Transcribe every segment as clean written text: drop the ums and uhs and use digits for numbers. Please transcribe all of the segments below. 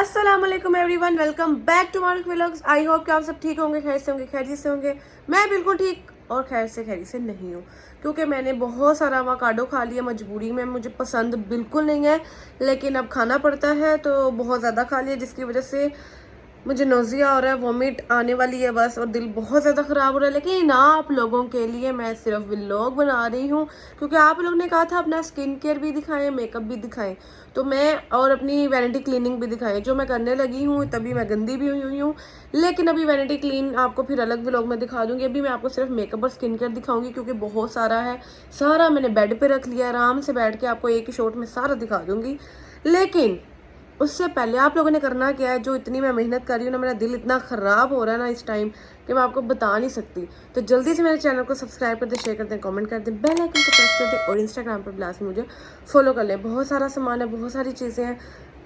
अस्सलाम वालेकुम everyone, welcome back to Marukh vlogs. I hope कि आप सब ठीक होंगे, खैर से होंगे, खैरियत से होंगे। मैं बिल्कुल ठीक और खैर से नहीं हूँ, क्योंकि मैंने बहुत सारा अवाकाडो खा लिया मजबूरी में। मुझे पसंद बिल्कुल नहीं है, लेकिन अब खाना पड़ता है, तो बहुत ज़्यादा खा लिया, जिसकी वजह से मुझे नोज़िया हो रहा है, वॉमिट आने वाली है बस, और दिल बहुत ज़्यादा ख़राब हो रहा है। लेकिन आप लोगों के लिए मैं सिर्फ व्लॉग बना रही हूँ, क्योंकि आप लोगों ने कहा था अपना स्किन केयर भी दिखाएं, मेकअप भी दिखाएं, तो मैं और अपनी वैनिटी क्लीनिंग भी दिखाएं, जो मैं करने लगी हूँ। तभी मैं गंदी भी हुई हूँ, लेकिन अभी वैनिटी क्लीन आपको फिर अलग व्लॉग में दिखा दूँगी। अभी मैं आपको सिर्फ मेकअप और स्किन केयर दिखाऊँगी, क्योंकि बहुत सारा है। सारा मैंने बेड पर रख लिया, आराम से बैठ के आपको एक ही शॉट में सारा दिखा दूँगी। लेकिन उससे पहले आप लोगों ने करना क्या है, जो इतनी मैं मेहनत कर रही हूँ ना, मेरा दिल इतना ख़राब हो रहा है ना इस टाइम कि मैं आपको बता नहीं सकती। तो जल्दी से मेरे चैनल को सब्सक्राइब कर दें, शेयर कर दें, कमेंट कर दें, बेल आइकन को प्रेस कर दें, और इंस्टाग्राम पर लास्ट में मुझे फॉलो कर लें। बहुत सारा सामान है, बहुत सारी चीज़ें हैं,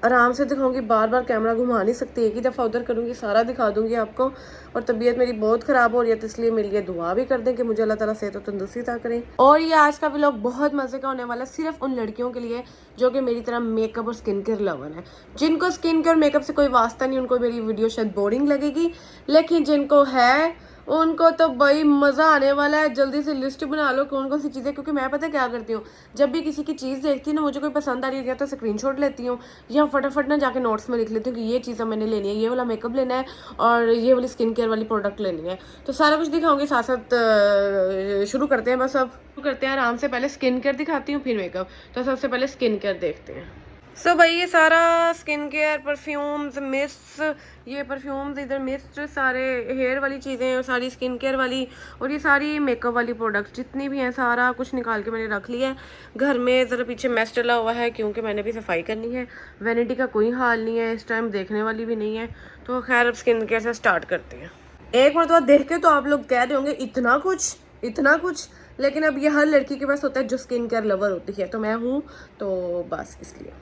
आराम से दिखाऊंगी, बार बार कैमरा घुमा नहीं सकती, एक ही दफ़ा उधर करूँगी, सारा दिखा दूँगी आपको। और तबीयत मेरी बहुत ख़राब हो रही है, तो इसलिए मेरे लिए दुआ भी कर दें कि मुझे अल्लाह ताला सेहत और तंदुरुस्ती अता करें। और ये आज का व्लॉग बहुत मज़े का होने वाला है, सिर्फ उन लड़कियों के लिए जो कि मेरी तरह मेकअप और स्किन केयर लवर है। जिनको स्किन केयर और मेकअप से कोई वास्ता नहीं, उनको मेरी वीडियो शायद बोरिंग लगेगी, लेकिन जिनको है उनको तो भाई मज़ा आने वाला है। जल्दी से लिस्ट बना लो कौन कौन सी चीज़ें, क्योंकि मैं पता क्या करती हूँ, जब भी किसी की चीज़ देखती हूँ ना, मुझे कोई पसंद आ रही है, या तो स्क्रीनशॉट लेती हूँ, या फटाफट ना जाके नोट्स में लिख लेती हूँ कि ये चीज़ें मैंने लेनी है, ये वाला मेकअप लेना है, और ये वाली स्किन केयर वाली प्रोडक्ट लेनी है। तो सारा कुछ दिखाऊंगी साथ साथ। शुरू करते हैं, बस अब शुरू करते हैं आराम से। पहले स्किन केयर दिखाती हूँ, फिर मेकअप। तो सबसे पहले स्किन केयर देखते हैं। सो भाई ये सारा स्किन केयर, परफ्यूम्स, मिस्ट, ये परफ्यूम्स, इधर मिस्ट, सारे हेयर वाली चीज़ें और सारी स्किन केयर वाली, और ये सारी मेकअप वाली प्रोडक्ट्स जितनी भी हैं, सारा कुछ निकाल के मैंने रख लिया है। घर में ज़रा पीछे मेस डला हुआ है, क्योंकि मैंने भी सफाई करनी है। वैनिटी का कोई हाल नहीं है इस टाइम, देखने वाली भी नहीं है। तो खैर अब स्किन केयर से स्टार्ट करते हैं। एक मरतबा देख के तो आप लोग कह रहे होंगे इतना कुछ, इतना कुछ, लेकिन अब ये हर लड़की के पास होता है जो स्किन केयर लवर होती है, तो मैं हूँ, तो बस इसलिए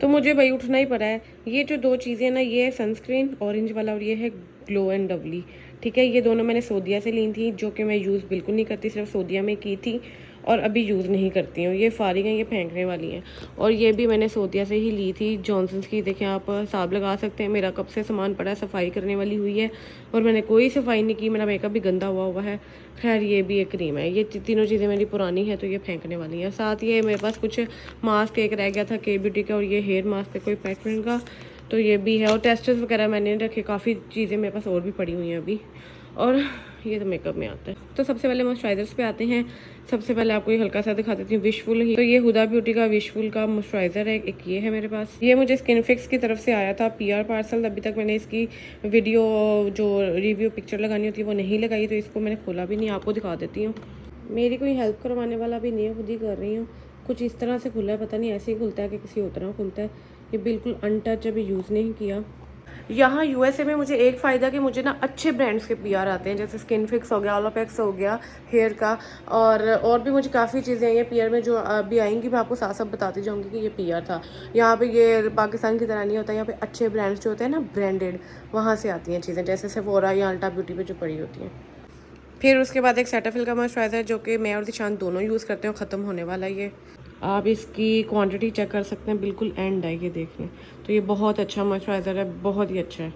तो मुझे भाई उठना ही पड़ा है। ये जो दो चीज़ें ना, ये है सनस्क्रीन ऑरेंज वाला, और ये है ग्लो एंड लवली। ठीक है, ये दोनों मैंने सोदिया से ली थी, जो कि मैं यूज़ बिल्कुल नहीं करती, सिर्फ सोदिया में की थी, और अभी यूज़ नहीं करती हूँ। ये फारिग हैं, ये फेंकने वाली हैं। और ये भी मैंने सोदिया से ही ली थी, जॉनसन्स की। देखें आप, हिसाब लगा सकते हैं मेरा कब से सामान पड़ा है, सफाई करने वाली हुई है, और मैंने कोई सफाई नहीं की, मेरा मेकअप भी गंदा हुआ है। खैर ये भी एक क्रीम है, ये तीनों चीज़ें मेरी पुरानी है, तो ये फेंकने वाली हैं। साथ ये मेरे पास कुछ मास्क एक रह गया था के ब्यूटी का, और ये हेयर मास्क है कोई पैटर्न का, तो ये भी है। और टेस्टर्स वगैरह मैंने रखे, काफ़ी चीज़ें मेरे पास और भी पड़ी हुई हैं अभी। और ये तो मेकअप में आता है। तो सबसे पहले मॉइस्चराइजर्स पे आते हैं। सबसे पहले आपको ये हल्का सा दिखा देती हूँ, विशफुल ही। तो ये हुदा ब्यूटी का विशफुल का मॉइस्चराइजर है, एक ये है मेरे पास। ये मुझे स्किन फिक्स की तरफ से आया था, PR पार्सल। अभी तक मैंने इसकी वीडियो, जो रिव्यू पिक्चर लगानी होती है, वो नहीं लगाई, तो इसको मैंने खोला भी नहीं, आपको दिखा देती हूँ। मेरी कोई हेल्प करवाने वाला भी नहीं है, खुद ही कर रही हूँ। कुछ इस तरह से खुला है, पता नहीं ऐसे ही खुलता है कि किसी और तरह खुलता है। ये बिल्कुल अनटच, अभी यूज़ नहीं किया। यहाँ USA में मुझे एक फ़ायदा कि मुझे ना अच्छे ब्रांड्स के PR आते हैं, जैसे स्किन फिक्स हो गया, ओलोपेक्स हो गया हेयर का, और भी मुझे काफ़ी चीज़ें आई हैं PR में, जो अभी आएंगी मैं आपको साथ साथ बताती जाऊँगी कि ये PR था। यहाँ पे ये पाकिस्तान की तरह नहीं होता, यहाँ पे अच्छे ब्रांड्स जो होते हैं ना, ब्रांडेड, वहाँ से आती हैं चीज़ें, जैसे सेफोरा या अल्टा ब्यूटी पे जो पड़ी होती हैं। फिर उसके बाद एक सेटाफिल का मॉइस्चराइज़र, जो कि मैं और दिशान दोनों यूज़ करते हैं, ख़त्म होने वाला है ये। आप इसकी क्वांटिटी चेक कर सकते हैं, बिल्कुल एंड है ये देखने। तो ये बहुत अच्छा मॉइस्चराइज़र है, बहुत ही अच्छा है।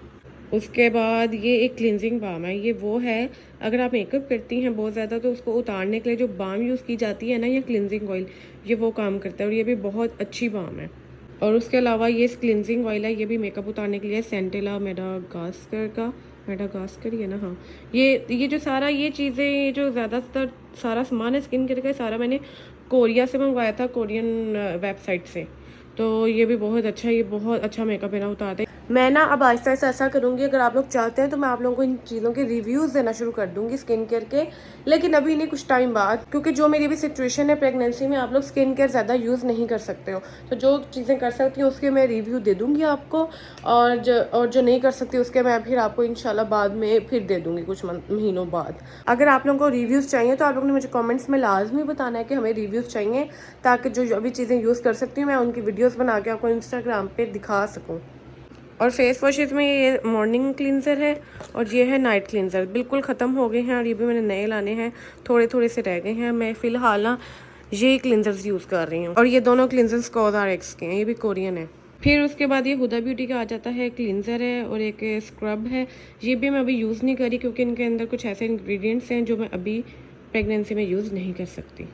उसके बाद ये एक क्लिनजिंग बाम है। ये वो है, अगर आप मेकअप करती हैं बहुत ज़्यादा, तो उसको उतारने के लिए जो बाम यूज़ की जाती है ना, या क्लिनजिंग ऑयल, ये वो काम करता है, और ये भी बहुत अच्छी बाम है। और उसके अलावा ये क्लिनजिंग ऑयल है, ये भी मेकअप उतारने के लिए, सेंटेला मेडागास्कर ही है ना, हाँ। ये जो सारा ये चीज़ें, ये जो ज़्यादातर सारा सामान है स्किन केयर का, सारा मैंने कोरिया से मंगवाया था, कोरियन वेबसाइट से। तो ये भी बहुत अच्छा है, ये बहुत अच्छा मेकअप मेरा उतारता है। मैं ना अब आहिस्ता आहिस्ता ऐसा करूँगी, अगर आप लोग चाहते हैं तो मैं आप लोगों को इन चीज़ों के रिव्यूज़ देना शुरू कर दूँगी स्किन केयर के, लेकिन अभी नहीं, कुछ टाइम बाद, क्योंकि जो मेरी अभी सिचुएशन है प्रेगनेंसी में, आप लोग स्किन केयर ज़्यादा यूज़ नहीं कर सकते हो, तो जो चीज़ें कर सकती हूँ उसके मैं रिव्यू दे दूँगी आपको, और जो नहीं कर सकती उसके मैं फिर आपको इंशाल्लाह बाद में फिर दे दूँगी, कुछ महीनों बाद। अगर आप लोगों को रिव्यूज़ चाहिए तो आप लोगों ने मुझे कॉमेंट्स में लाजमी बताना है कि हमें रिव्यूज़ चाहिए, ताकि जो अभी चीज़ें यूज़ कर सकती हूँ मैं उनकी वीडियोज़ बना के आपको इंस्टाग्राम पर दिखा सकूँ। और फेस वॉशेस में ये मॉर्निंग क्लींजर है, और ये है नाइट क्लींजर। बिल्कुल ख़त्म हो गए हैं, और ये भी मैंने नए लाने हैं, थोड़े थोड़े से रह गए हैं। मैं फ़िलहाल ना ये क्लींजर्स यूज़ कर रही हूँ, और ये दोनों क्लींजर्स COSRX के हैं, ये भी कोरियन है। फिर उसके बाद ये हुदा ब्यूटी का आ जाता है, क्लींजर है और एक स्क्रब है। ये भी मैं अभी यूज़ नहीं करी क्योंकि इनके अंदर कुछ ऐसे इंग्रेडिएंट्स हैं जो मैं अभी प्रेगनेंसी में यूज़ नहीं कर सकती।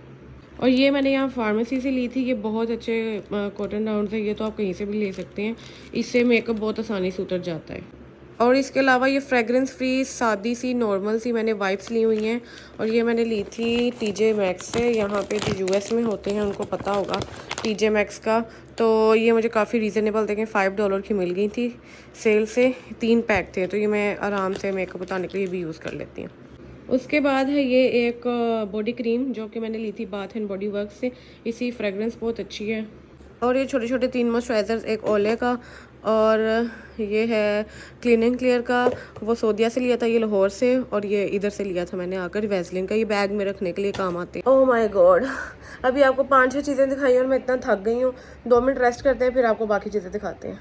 और ये मैंने यहाँ फार्मेसी से ली थी। ये बहुत अच्छे कॉटन राउंड्स है, ये तो आप कहीं से भी ले सकते हैं। इससे मेकअप बहुत आसानी से उतर जाता है। और इसके अलावा ये फ्रेगरेंस फ्री सादी सी नॉर्मल सी मैंने वाइप्स ली हुई हैं और ये मैंने ली थी टीजे मैक्स से। यहाँ पे जो यूएस में होते हैं उनको पता होगा टीजे मैक्स का। तो ये मुझे काफ़ी रीज़नेबल देखें $5 की मिल गई थी सेल से। 3 पैक थे तो ये मैं आराम से मेकअप उतारने के लिए भी यूज़ कर लेती हूँ। उसके बाद है ये एक बॉडी क्रीम जो कि मैंने ली थी बाथ एंड बॉडी वर्क से। इसी फ्रेगरेंस बहुत अच्छी है। और ये छोटे छोटे 3 मॉइस्चराइज़र्स, एक ओले का और ये है क्लीन एंड क्लियर का। वो सऊदीया से लिया था, ये लाहौर से, और ये इधर से लिया था मैंने आकर वैसलिन का। ये बैग में रखने के लिए काम आते हैं। ओह माय गॉड, अभी आपको 5-6 चीज़ें दिखाई और मैं इतना थक गई हूँ। 2 मिनट रेस्ट करते हैं फिर आपको बाकी चीज़ें दिखाते हैं।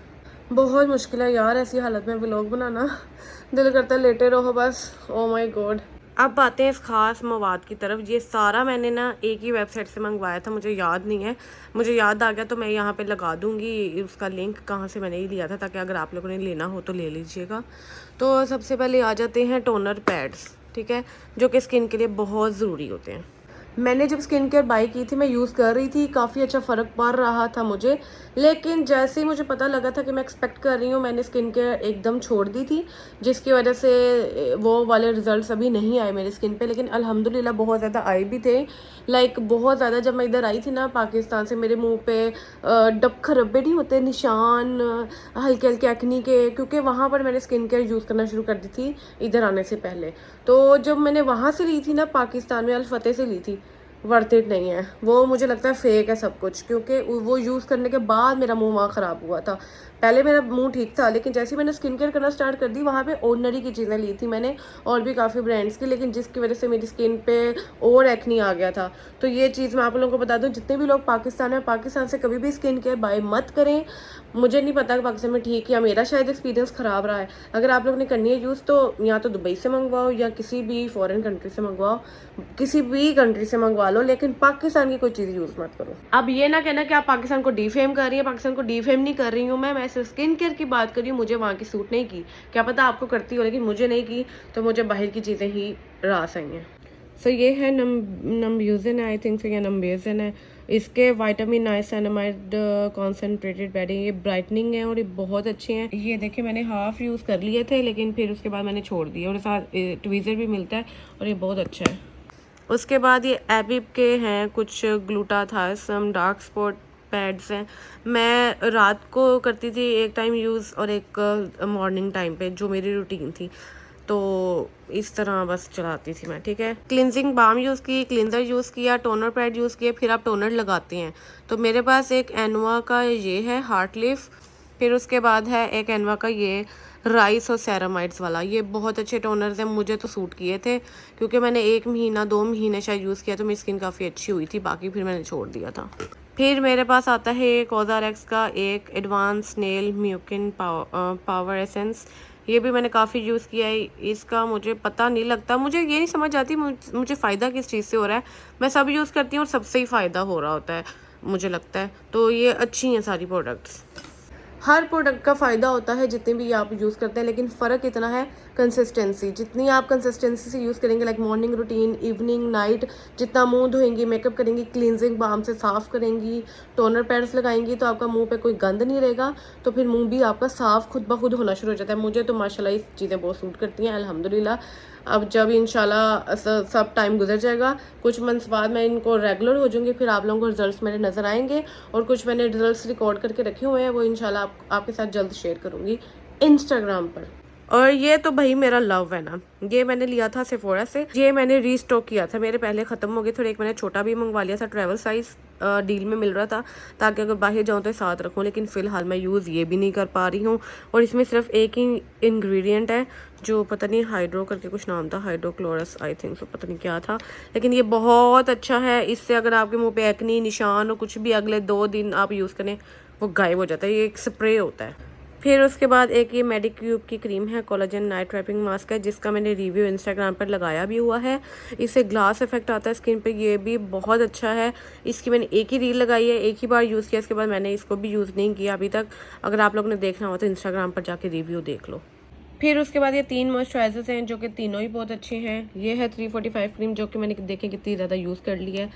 बहुत मुश्किल है यार ऐसी हालत में व्लॉग बनाना, दिल करता है लेटे रहो बस। Oh my God. अब आते हैं इस ख़ास मवाद की तरफ। ये सारा मैंने ना एक ही वेबसाइट से मंगवाया था, मुझे याद नहीं है। मुझे याद आ गया तो मैं यहाँ पे लगा दूँगी उसका लिंक कहाँ से मैंने ये लिया था, ताकि अगर आप लोगों ने लेना हो तो ले लीजिएगा। तो सबसे पहले आ जाते हैं टोनर पैड्स, ठीक है, जो कि स्किन के लिए बहुत ज़रूरी होते हैं। मैंने जब स्किन केयर बाई की थी मैं यूज़ कर रही थी, काफ़ी अच्छा फ़र्क पड़ रहा था मुझे। लेकिन जैसे ही मुझे पता लगा था कि मैं एक्सपेक्ट कर रही हूँ, मैंने स्किन केयर एकदम छोड़ दी थी, जिसकी वजह से वो वाले रिजल्ट्स अभी नहीं आए मेरी स्किन पे। लेकिन अल्हम्दुलिल्लाह बहुत ज़्यादा आए भी थे, लाइक बहुत ज़्यादा। जब मैं इधर आई थी ना पाकिस्तान से, मेरे मुँह पे खरब्बे नहीं होते, निशान हल्के हल्के एक्नी के, क्योंकि वहाँ पर मैंने स्किन केयर यूज़ करना शुरू कर दी थी इधर आने से पहले। तो जब मैंने वहाँ से ली थी ना, पाकिस्तान में अल-फतेह से ली थी, वर्थ इट नहीं है वो। मुझे लगता है फेक है सब कुछ, क्योंकि वो यूज़ करने के बाद मेरा मुंह वहाँ ख़राब हुआ था। पहले मेरा मुंह ठीक था, लेकिन जैसे ही मैंने स्किन केयर करना स्टार्ट कर दी, वहाँ पे ऑर्डिनरी की चीज़ें ली थी मैंने और भी काफ़ी ब्रांड्स की, लेकिन जिसकी वजह से मेरी स्किन पे और एक्नी आ गया था। तो ये चीज़ मैं आप लोगों को बता दूँ, जितने भी लोग पाकिस्तान में, पाकिस्तान से कभी भी स्किन केयर बाय मत करें। मुझे नहीं पता कि पाकिस्तान में ठीक, या मेरा शायद एक्सपीरियंस ख़राब रहा है। अगर आप लोग ने करनी है यूज़ तो या तो दुबई से मंगवाओ या किसी भी फॉरेन कंट्री से मंगवाओ, किसी भी कंट्री से मंगवा लो, लेकिन पाकिस्तान की कोई चीज़ यूज़ मत करो। अब ये ना कहना कि आप पाकिस्तान को डिफेम कर रही है, पाकिस्तान को डिफेम नहीं कर रही हूँ मैं सिर्फ स्किन केयर की बात कर रही हूँ। मुझे वहाँ की सूट नहीं की, क्या पता आपको करती हो, लेकिन मुझे नहीं की, तो मुझे बाहर की चीज़ें ही रास आई हैं। सो ये है नम्ब्यूज़न है, आई थिंक सो, या नम्बेज़न है। इसके विटामिन नाइसिनामाइड कॉन्सेंट्रेटेड बेडिंग, ये ब्राइटनिंग है और ये बहुत अच्छे हैं। ये देखिए मैंने हाफ़ यूज़ कर लिए थे, लेकिन फिर उसके बाद मैंने छोड़ दिया, और साथ ट्वीज़र भी मिलता है और ये बहुत अच्छा है। उसके बाद ये एबिब के हैं कुछ ग्लूटाथायोन डार्क स्पॉट पैड्स हैं। मैं रात को करती थी एक टाइम यूज़ और एक मॉर्निंग टाइम पे, जो मेरी रूटीन थी। तो इस तरह बस चलाती थी मैं, ठीक है। क्लिनजिंग बाम यूज़ की, क्लिनजर यूज़ किया, टोनर पैड यूज़ किया, फिर आप टोनर लगाते हैं। तो मेरे पास एक एनवा का ये है हार्ट लिफ, फिर उसके बाद है एक एनवा का ये राइस और सेरामाइड्स वाला। ये बहुत अच्छे टोनर्स हैं, मुझे तो सूट किए थे, क्योंकि मैंने 1 महीना 2 महीने शायद यूज़ किया तो मेरी स्किन काफ़ी अच्छी हुई थी, बाकी फिर मैंने छोड़ दिया था। फिर मेरे पास आता है कोज़ारेक्स का एक advance snail mucin power essence. ये भी मैंने काफ़ी यूज़ किया है। इसका मुझे पता नहीं लगता, मुझे ये नहीं समझ आती मुझे फ़ायदा किस चीज़ से हो रहा है। मैं सब यूज़ करती हूँ और सबसे ही फ़ायदा हो रहा होता है मुझे लगता है। तो ये अच्छी हैं सारी प्रोडक्ट्स। हर प्रोडक्ट का फ़ायदा होता है जितने भी आप यूज़ करते हैं, लेकिन फ़र्क इतना है कंसिस्टेंसी। जितनी आप कंसिस्टेंसी से यूज़ करेंगे, like morning routine, evening, night, जितना मुंह धोएंगी, मेकअप करेंगी, क्लींजिंग बाम से साफ़ करेंगी, टोनर पैड्स लगाएंगी, तो आपका मुंह पे कोई गंद नहीं रहेगा, तो फिर मुंह भी आपका साफ़ खुद ब खुद होना शुरू हो जाता है। मुझे तो माशाल्लाह ये चीज़ें बहुत सूट करती हैं अल्हम्दुलिल्लाह। अब जब इंशाल्लाह सब टाइम गुजर जाएगा, कुछ मंथ्स बाद मैं इनको रेगुलर हो जाऊंगी, फिर आप लोगों को रिजल्ट्स मेरे नज़र आएंगे, और कुछ मैंने रिजल्ट्स रिकॉर्ड करके रखे हुए हैं, वो इंशाल्लाह आपके साथ जल्द शेयर करूंगी इंस्टाग्राम पर। और ये तो भाई मेरा लव है ना, ये मैंने लिया था सेफोरा से, ये मैंने रीस्टॉक किया था, मेरे पहले ख़त्म हो गए थे, एक मैंने छोटा भी मंगवा लिया था, ट्रैवल साइज़ डील में मिल रहा था, ताकि अगर बाहर जाऊँ तो साथ रखूँ। लेकिन फ़िलहाल मैं यूज़ ये भी नहीं कर पा रही हूँ, और इसमें सिर्फ एक ही इंग्रेडिएंट है, जो पता नहीं हाइड्रो करके कुछ नाम था, हाइड्रोक्लोरस आई थिंक, सो पता नहीं क्या था, लेकिन ये बहुत अच्छा है। इससे अगर आपके मुँह पे एक्नी निशान और कुछ भी अगले 2 दिन आप यूज़ करें, वो गायब हो जाता है। ये एक स्प्रे होता है, फिर उसके बाद एक ये मेडिक्यूब की क्रीम है, कोलाजन नाइट रैपिंग मास्क है, जिसका मैंने रिव्यू इंस्टाग्राम पर लगाया भी हुआ है। इससे ग्लास इफेक्ट आता है स्किन पे, ये भी बहुत अच्छा है। इसकी मैंने एक ही रील लगाई है, एक ही बार यूज़ किया, इसके बाद मैंने इसको भी यूज़ नहीं किया अभी तक। अगर आप लोग ने देखना हो तो इंस्टाग्राम पर जाके रिव्यू देख लो। फिर उसके बाद ये 3 मॉइस्चराइजर्स हैं जो कि तीनों ही बहुत अच्छे हैं। ये है 345 क्रीम, जो कि मैंने देखें कितनी ज़्यादा यूज़ कर ली है।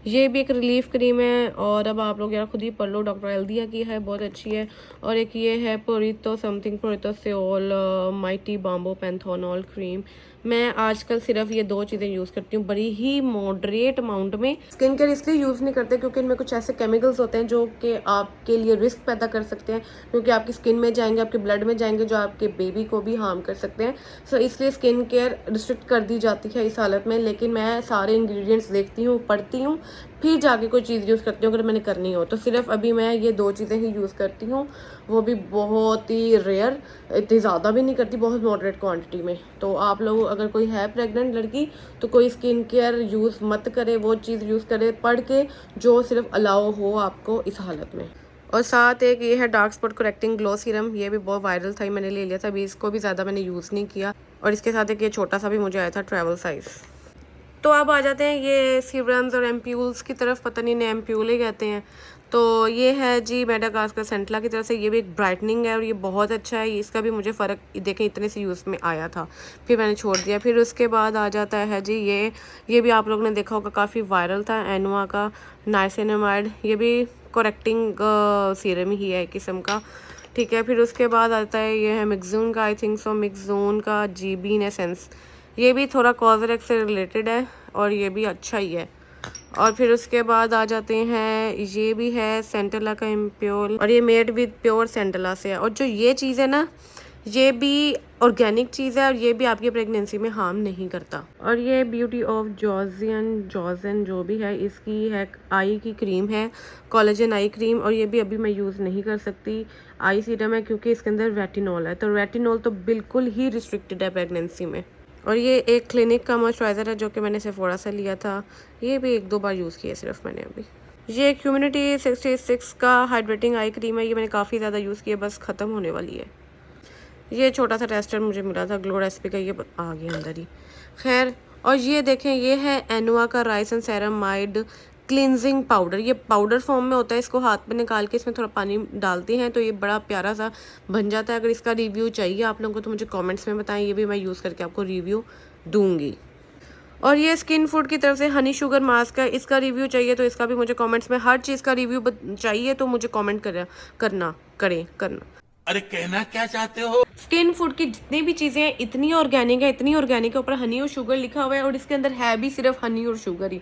ये भी एक रिलीफ क्रीम है, और अब आप लोग यार खुद ही पढ़ लो, डॉक्टर एल्दिया की है, बहुत अच्छी है। और एक ये है पोरितो समथिंग, पोरितो सेओल माइटी बाम्बो पैंथोनॉल क्रीम। मैं आजकल सिर्फ ये 2 चीज़ें यूज़ करती हूँ, बड़ी ही मॉडरेट अमाउंट में। स्किन केयर इसलिए यूज़ नहीं करते क्योंकि इनमें कुछ ऐसे केमिकल्स होते हैं जो कि आपके लिए रिस्क पैदा कर सकते हैं, क्योंकि आपकी स्किन में जाएंगे, आपके ब्लड में जाएंगे, जो आपके बेबी को भी हार्म कर सकते हैं। सो इसलिए स्किन केयर रिस्ट्रिक्ट कर दी जाती है इस हालत में। लेकिन मैं सारे इंग्रेडिएंट्स देखती हूँ, पढ़ती हूँ, फिर जाके कोई चीज़ यूज़ करती हूँ अगर मैंने करनी हो। तो सिर्फ अभी मैं ये 2 चीज़ें ही यूज़ करती हूँ, वो भी बहुत ही रेयर, इतनी ज़्यादा भी नहीं करती, बहुत मॉडरेट क्वांटिटी में। तो आप लोग अगर कोई है प्रेग्नेंट लड़की तो कोई स्किन केयर यूज़ मत करे, वो चीज़ यूज़ करे पढ़ के जो सिर्फ अलाउ हो आपको इस हालत में। और साथ एक ये है dark spot correcting glow serum, ये भी बहुत वायरल था, मैंने ले लिया था अभी, इसको भी ज़्यादा मैंने यूज़ नहीं किया। और इसके साथ एक ये छोटा सा भी मुझे आया था ट्रैवल साइज़। तो अब आ जाते हैं ये सीरम्स और एम्प्यूल्स की तरफ, पता नहीं इन्हें एम्प्यूल ही कहते हैं। तो ये है जी मेडागास्कर सेंटला की तरफ से, ये भी एक ब्राइटनिंग है और ये बहुत अच्छा है। इसका भी मुझे फ़र्क देखें इतने से यूज़ में आया था, फिर मैंने छोड़ दिया। फिर उसके बाद आ जाता है जी ये भी आप लोगों ने देखा होगा, काफ़ी वायरल था, एनवा का नाइसिनामाइड। ये भी करेक्टिंग सीरम ही है एक किस्म का, ठीक है। फिर उसके बाद आता है ये है मिक्जून का, आई थिंक सो मिक्जून का जीबीन एसेंस, ये भी थोड़ा कॉजरेक्स से रिलेटेड है और ये भी अच्छा ही है। और फिर उसके बाद आ जाते हैं, ये भी है सेंटेला का इम्प्योर, और ये मेड विद प्योर सेंटेला से है। और जो ये चीज़ है ना, ये भी ऑर्गेनिक चीज़ है और ये भी आपकी प्रेगनेंसी में हार्म नहीं करता। और ये ब्यूटी ऑफ जॉर्जन जो भी है, इसकी है आई की क्रीम है, कोलेजन आई क्रीम, और ये भी अभी मैं यूज़ नहीं कर सकती। आई सीरम है क्योंकि इसके अंदर रेटिनॉल है, तो रेटिनॉल तो बिल्कुल ही रिस्ट्रिक्टेड है प्रेगनेंसी में। और ये एक क्लिनिक का मॉइस्चराइज़र है जो कि मैंने सेफोरा से लिया था, ये भी 1-2 बार यूज़ किया सिर्फ मैंने अभी। ये कम्युनिटी 66 का हाइड्रेटिंग आई क्रीम है, ये मैंने काफ़ी ज़्यादा यूज़ किया, बस ख़त्म होने वाली है। ये छोटा सा टेस्टर मुझे मिला था ग्लो रेसिपी का, ये आ गया अंदर ही, खैर। और ये देखें, ये है एनुआ का rice and ceramide cleansing powder, ये पाउडर फॉर्म में होता है। इसको हाथ में निकाल के इसमें थोड़ा पानी डालते हैं तो ये बड़ा प्यारा सा बन जाता है। अगर इसका रिव्यू चाहिए आप लोगों को तो मुझे कमेंट्स में बताएं, ये भी मैं यूज़ करके आपको रिव्यू दूंगी। और ये स्किन फूड की तरफ से हनी शुगर मास्क है, इसका रिव्यू चाहिए तो इसका भी मुझे कमेंट्स में, हर चीज़ का रिव्यू चाहिए तो मुझे कमेंट करना। अरे कहना क्या चाहते हो? स्किन फूड की जितनी भी चीज़ें हैं इतनी ऑर्गेनिक है, ऊपर हनी और शुगर लिखा हुआ है, और इसके अंदर है भी सिर्फ हनी और शुगर ही।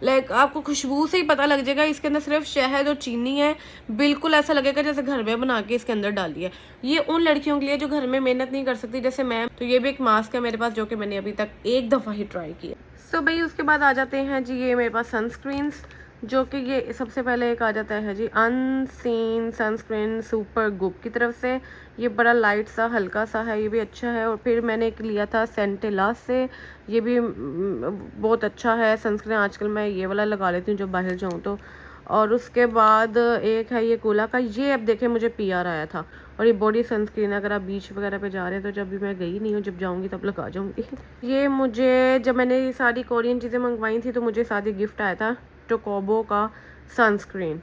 आपको खुशबू से ही पता लग जाएगा इसके अंदर सिर्फ शहद और चीनी है, बिल्कुल ऐसा लगेगा जैसे घर में बना के इसके अंदर डाली है। ये उन लड़कियों के लिए जो घर में मेहनत नहीं कर सकती जैसे मैं। तो ये भी एक मास्क है मेरे पास जो कि मैंने अभी तक 1 दफ़ा ही ट्राई किया। सो भाई उसके बाद आ जाते हैं जी, ये मेरे पास सनस्क्रीन्स, जो कि ये सबसे पहले एक आ जाता है जी अनसीन सनस्क्रीन सुपर गुप की तरफ से, ये बड़ा लाइट सा हल्का सा है, ये भी अच्छा है। और फिर मैंने एक लिया था सेंटेला से, ये भी बहुत अच्छा है सनस्क्रीन, आजकल मैं ये वाला लगा लेती हूँ जब बाहर जाऊँ तो। और उसके बाद एक है ये कोला का, ये अब देखें मुझे PR आया था। और ये बॉडी सनस्क्रीन, अगर आप बीच वगैरह पे जा रहे हैं तो जब भी मैं गई नहीं हूँ, जब जाऊँगी तब लगा जाऊँगी। ये मुझे जब मैंने ये सारी कोरियन चीज़ें मंगवाई थी तो मुझे साथ ही गिफ्ट आया था टोकोबो का सनस्क्रीन।